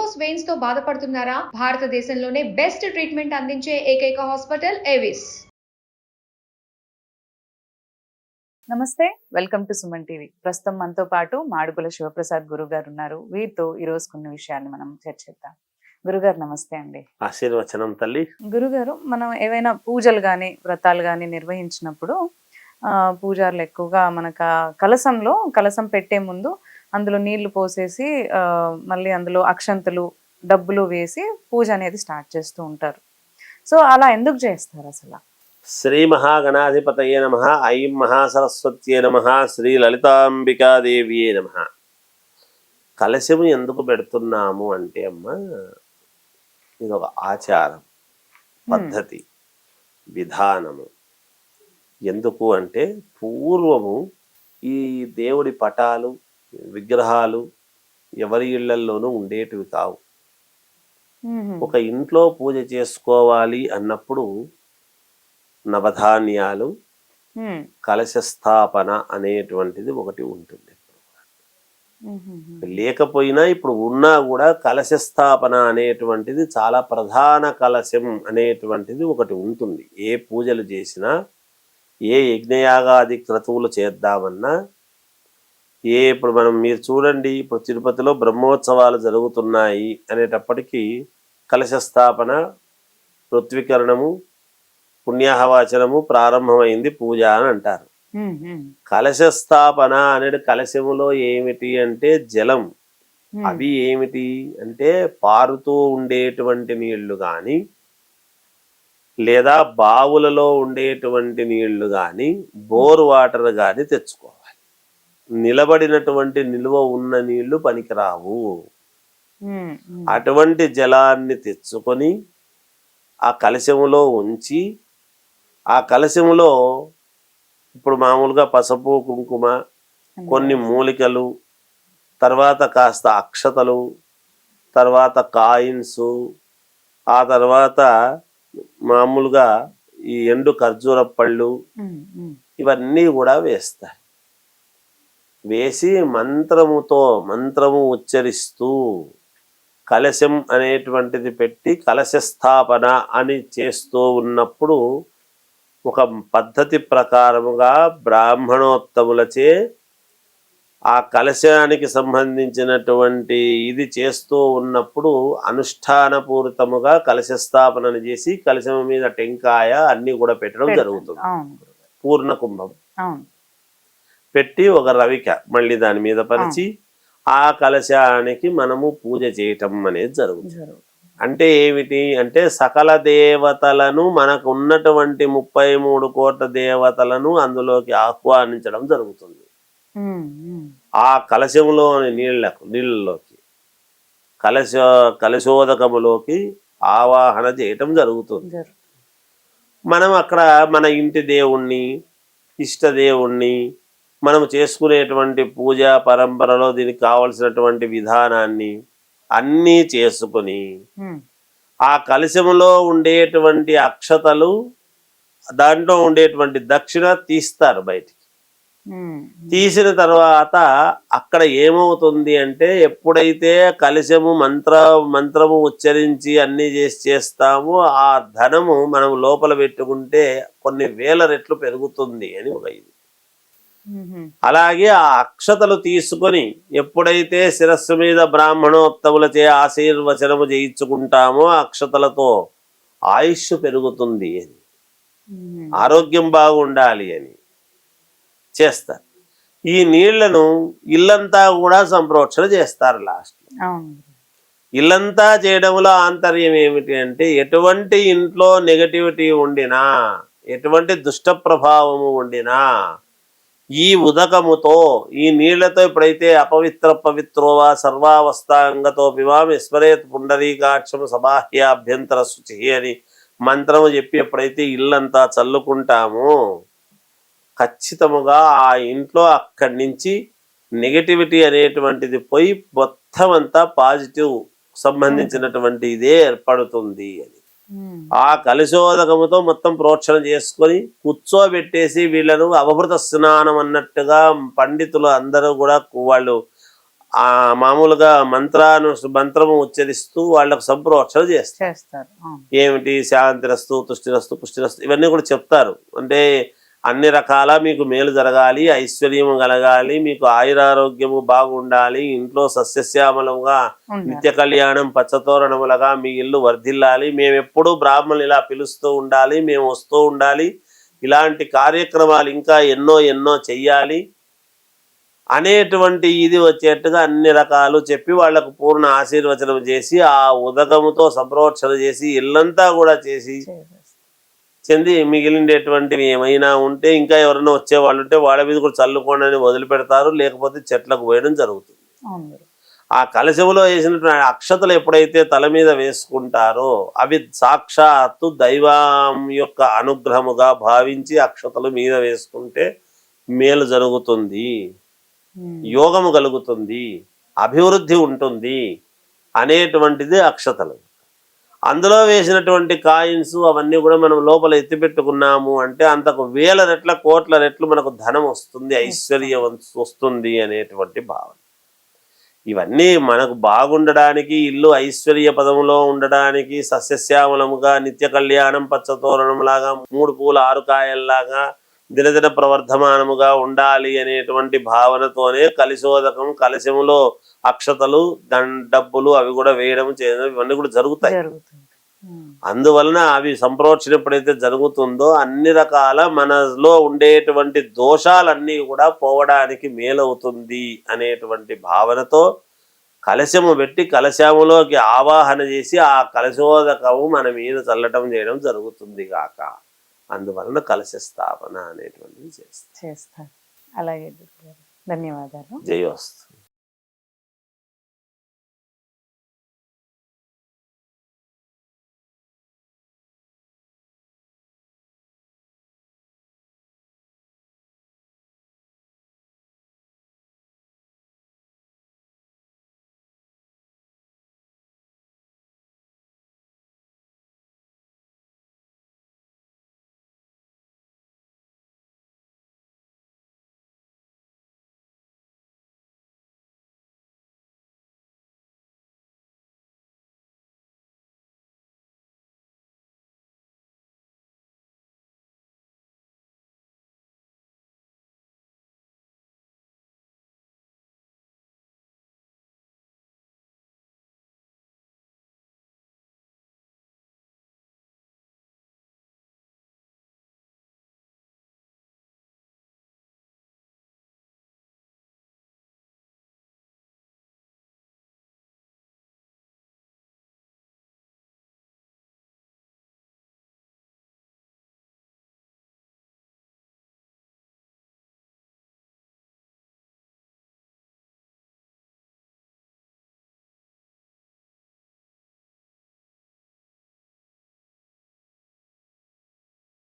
Varicose veins తో బాధపడుతున్నారా? భారతదేశంలోనే బెస్ట్ ట్రీట్మెంట్ అందించే ఏకైక హాస్పిటల్ ఏవిస్. నమస్తే, వెల్కమ్ టు సుమన్ టీవీ. ప్రస్తుతం మనతో పాటు మాడుగుల శివప్రసాద్ గురువు గారు ఉన్నారు. వీరితో ఈరోజు కొన్ని విషయాన్ని మనం చర్చిద్దాం. గురుగారు నమస్తే అండి. ఆశీర్వచనం తల్లి. గురుగారు, మనం ఏవైనా పూజలు కానీ వ్రతాలు కానీ నిర్వహించినప్పుడు పూజారులు ఎక్కువగా మనకు కలసం పెట్టే ముందు అందులో నీళ్లు పోసేసి మళ్ళీ అందులో అక్షంతలు డబ్బులు వేసి పూజ అనేది స్టార్ట్ చేస్తూ ఉంటారు. సో అలా ఎందుకు చేస్తారు అసలు? శ్రీ మహాగణాధిపతయే నమః. ఐం మహాసరస్వత్యే నమః. శ్రీ లలితాంబికాదేవియే నమః. కలశము ఎందుకు పెడుతున్నాము అంటే అమ్మ, ఇది ఒక ఆచారం, పద్ధతి, విధానము. ఎందుకు అంటే పూర్వము ఈ దేవుడి పటాలు విగ్రహాలు ఎవరి ఇళ్లల్లోనూ ఉండేటివి కావు. ఒక ఇంట్లో పూజ చేసుకోవాలి అన్నప్పుడు నవధాన్యాలు, కలశ స్థాపన అనేటువంటిది ఒకటి ఉంటుంది. లేకపోయినా ఇప్పుడు ఉన్నా కూడా కలశ స్థాపన అనేటువంటిది చాలా ప్రధాన. కలశం అనేటువంటిది ఒకటి ఉంటుంది. ఏ పూజలు చేసినా, ఏ యజ్ఞయాగాది క్రతువులు చేద్దామన్నా, ఇప్పుడు మీరు చూడండి, ఇప్పుడు తిరుపతిలో బ్రహ్మోత్సవాలు జరుగుతున్నాయి అనేటప్పటికీ కలశ స్థాపన, పృథ్వీకరణము, పుణ్యాహవాచనము ప్రారంభమైంది, పూజ అని అంటారు. కలశ స్థాపన అనేది కలశములో ఏమిటి అంటే జలం. అవి ఏమిటి అంటే పారుతూ ఉండేటువంటి నీళ్లు కానీ, లేదా బావులలో ఉండేటువంటి నీళ్లు కానీ, బోర్ వాటర్ కానీ తెచ్చుకోవాలి. నిలబడినటువంటి నిల్వ ఉన్న నీళ్లు పనికిరావు. అటువంటి జలాన్ని తెచ్చుకొని ఆ కలశములో ఉంచి, ఆ కలశములో ఇప్పుడు మామూలుగా పసుపు, కుంకుమ, కొన్ని మూలికలు, తర్వాత కాస్త అక్షతలు, తర్వాత కాయిన్స్, ఆ తర్వాత మామూలుగా ఈ ఎండు ఖర్జూర పళ్ళు, ఇవన్నీ కూడా వేస్తారు. వేసి మంత్రము ఉచ్చరిస్తూ కలశం అనేటువంటిది పెట్టి కలశ స్థాపన అని చేస్తూ ఉన్నప్పుడు ఒక పద్ధతి ప్రకారముగా బ్రాహ్మణోత్తములచే ఆ కలశానికి సంబంధించినటువంటి ఇది చేస్తూ ఉన్నప్పుడు అనుష్ఠానపూరితముగా కలశ స్థాపనను చేసి కలశం మీద టెంకాయ అన్ని కూడా పెట్టడం జరుగుతుంది. పూర్ణ కుంభం పెట్టి ఒక రవిక మళ్ళీ దాని మీద పరిచి ఆ కలశానికి మనము పూజ చేయటం అనేది జరుగుతుంది. అంటే ఏమిటి అంటే సకల దేవతలను, మనకు ఉన్నటువంటి 33 కోట్ల దేవతలను అందులోకి ఆహ్వానించడం జరుగుతుంది. ఆ కలశంలోని నీళ్ళలోకి కలశోదకములోకి ఆవాహన చేయటం జరుగుతుంది. మనం అక్కడ మన ఇంటి దేవుణ్ణి, ఇష్టదేవుణ్ణి, మనం చేసుకునేటువంటి పూజా పరంపరలో దీనికి కావలసినటువంటి విధానాన్ని అన్నీ చేసుకుని ఆ కలశములో ఉండేటువంటి అక్షతలు, దాంట్లో ఉండేటువంటి దక్షిణ తీస్తారు బయటికి. తీసిన తర్వాత అక్కడ ఏమవుతుంది అంటే, ఎప్పుడైతే కలశము మంత్రము ఉచ్చరించి అన్ని చేస్తామో ఆ ధనము మనం లోపల పెట్టుకుంటే కొన్ని వేల రెట్లు పెరుగుతుంది అని ఒక ఇది. అలాగే ఆ అక్షతలు తీసుకొని ఎప్పుడైతే శిరస్సు మీద బ్రాహ్మణోత్తములచే ఆశీర్వచనము చేయించుకుంటామో అక్షతలతో ఆయుష్ పెరుగుతుంది అని, ఆరోగ్యం బాగుండాలి అని చేస్తారు. ఈ నీళ్లను ఇల్లంతా కూడా సంప్రోక్షణ చేస్తారు. లాస్ట్ ఇల్లంతా చేయడంలో ఆంతర్యం ఏమిటి అంటే, ఎటువంటి ఇంట్లో నెగటివిటీ ఉండినా, ఎటువంటి దుష్ట ప్రభావము ఉండినా ఈ ఉదకముతో, ఈ నీళ్లతో ఎప్పుడైతే పవిత్రోవా సర్వావస్థాంగతో పివామి స్మరేత్ పుండరీకాక్షము సబాహ్యాభ్యంతర శుచి అని మంత్రము చెప్పి ఎప్పుడైతే ఇల్లంతా చల్లుకుంటామో ఖచ్చితముగా ఆ ఇంట్లో అక్కడి నుంచి నెగటివిటీ అనేటువంటిది పోయి మొత్తం అంతా పాజిటివ్ సంబంధించినటువంటి ఇదే ఏర్పడుతుంది అని. ఆ కలశోదకముతో మొత్తం ప్రోక్షణ చేసుకొని కూర్చోబెట్టేసి వీళ్ళను అవభృత స్నానం అన్నట్టుగా పండితులు అందరూ కూడా వాళ్ళు ఆ మామూలుగా మంత్రము ఉచ్చరిస్తూ వాళ్ళకు సంప్రోక్షణ చేస్తారు. చేస్తారు. అవును. ఏమిటి శాంతిరస్తు, తుష్టిరస్తు, పుష్టిరస్తు ఇవన్నీ కూడా చెప్తారు. అంటే అన్ని రకాల మీకు మేలు జరగాలి, ఐశ్వర్యము కలగాలి, మీకు ఆయురారోగ్యము బాగుండాలి, ఇంట్లో సస్యశ్యామలంగా ఉండాలి. నిత్య కళ్యాణం పచ్చతోరణములుగా మీ ఇల్లు వర్ధిల్లాలి, మేము ఎప్పుడూ బ్రాహ్మణులు ఇలా పిలుస్తూ ఉండాలి, మేము వస్తూ ఉండాలి, ఇలాంటి కార్యక్రమాలు ఇంకా ఎన్నో ఎన్నో చెయ్యాలి అనేటువంటి ఇది వచ్చేట్టుగా అన్ని రకాలు చెప్పి వాళ్లకు పూర్ణ ఆశీర్వచనం చేసి ఆ ఉదకముతో సంప్రోక్షణ చేసి ఇల్లంతా కూడా చేసి చెంది మిగిలిండేటువంటివి ఏమైనా ఉంటే ఇంకా ఎవరైనా వచ్చేవాళ్ళు ఉంటే వాళ్ళ మీద కూడా చల్లుకోండి అని వదిలిపెడతారు, లేకపోతే చెట్లకు వేయడం జరుగుతుంది. అవును. ఆ కలశములో వేసినటువంటి అక్షతలు ఎప్పుడైతే తల మీద వేసుకుంటారో అవి సాక్షాత్తు దైవం యొక్క అనుగ్రహముగా భావించి అక్షతలు మీద వేసుకుంటే మేలు జరుగుతుంది, యోగము కలుగుతుంది, అభివృద్ధి ఉంటుంది అనేటువంటిది అక్షతలు. అందులో వేసినటువంటి కాయిన్స్ అవన్నీ కూడా మనం లోపల ఎత్తిపెట్టుకున్నాము అంటే అంతకు వేల రెట్ల కోట్ల రెట్లు మనకు ధనం వస్తుంది, ఐశ్వర్యం వస్తుంది అనేటువంటి భావన. ఇవన్నీ మనకు బాగుండడానికి, ఇల్లు ఐశ్వర్య పదములో ఉండడానికి, సస్యశ్యామలముగా నిత్య కళ్యాణం పచ్చతోరణంలాగా 3 పూల 6 కాయల్లాగా దినదిన ప్రవర్ధమానముగా ఉండాలి అనేటువంటి భావనతోనే కలిశోదకం, కలశములో అక్షతలు, డబ్బులు అవి కూడా వేయడం చేయడం ఇవన్నీ కూడా జరుగుతాయి. అందువలన అవి సంప్రోక్షణ ఎప్పుడైతే జరుగుతుందో అన్ని రకాల మనలో ఉండేటువంటి దోషాలన్నీ కూడా పోవడానికి మేలవుతుంది అనేటువంటి భావనతో కలశము పెట్టి కలశములోకి ఆవాహన చేసి ఆ కలశోదకము మన మీద చల్లటం చేయడం జరుగుతుంది గాక. అందువలన కలశ స్థాపన అనేటువంటిది చేస్తారు. అలాగే. ధన్యవాదాలు. జయోస్తు.